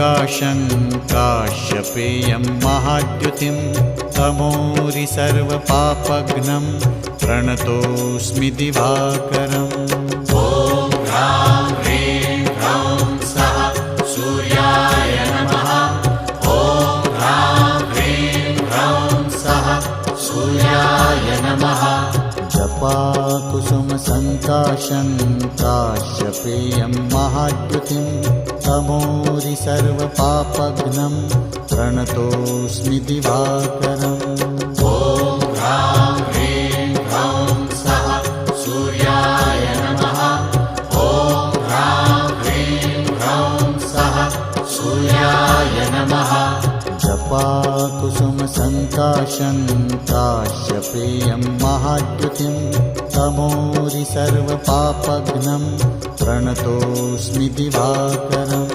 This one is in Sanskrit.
सङ्काशं काश्यपेयं महाद्युतिं तमोरि सर्वपापघ्नं प्रणतोऽस्मि दिवाकरम्। ॐ ह्रां ह्रीं ह्रौं सः सूर्याय नमः। ॐ ह्रां ह्रीं ह्रौं सः सूर्याय नमः। जपाकुसुमसङ्काशं काश्यपेयं महाद्युतिं तमोरि सर्वपापघ्नं प्रणतोऽस्मि दिवाकरम्। ॐ ह्रां ह्रीं ह्रौं सः सूर्याय नमः। ॐ ह्रां ह्रीं ह्रौं सः सूर्याय नमः। जपाकुसुमसङ्काशं काश्यपेयं महाद्युतिं तमोरि सर्वपापघ्नं प्रणतोऽस्मि दिवाकरम्।